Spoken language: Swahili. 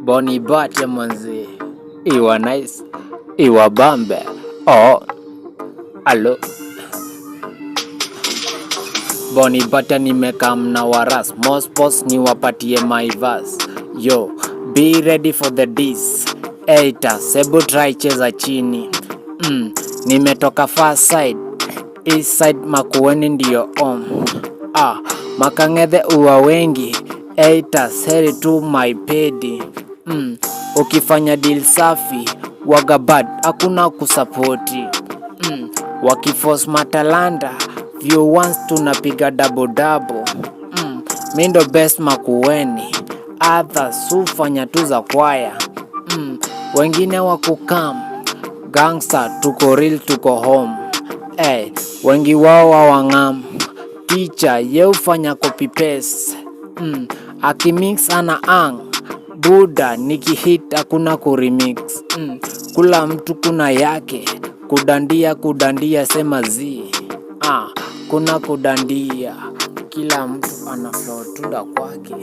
Boni Bate manzi, iwa nice, iwa bambe. Oh, alo Boni Bate nimekam na waras, Mospos ni wapatie my verse. Yo, be ready for the diss. Eita, sebu try cheza chini. Nimetoka far side, east side Makueni ndiyo Makang'ethe uwa wengi, eita seri tu my pedi. Ukifanya deal safi, waga bad, hakuna kusapoti. Wakiforce matalanta, view once tunapiga double. Mindo best Makueni, others hufanya tu za kwaya. Wengine wakukam, gangster tuko real tuko home. Wengi wao wawangam, teacher ye ufanya copy paste. Akimix ana Buda nikihit hakuna kuremix. Kula mtu kuna yake, kudandia sema zi. Kuna kudandia, kila mtu ana flow tunda kwake.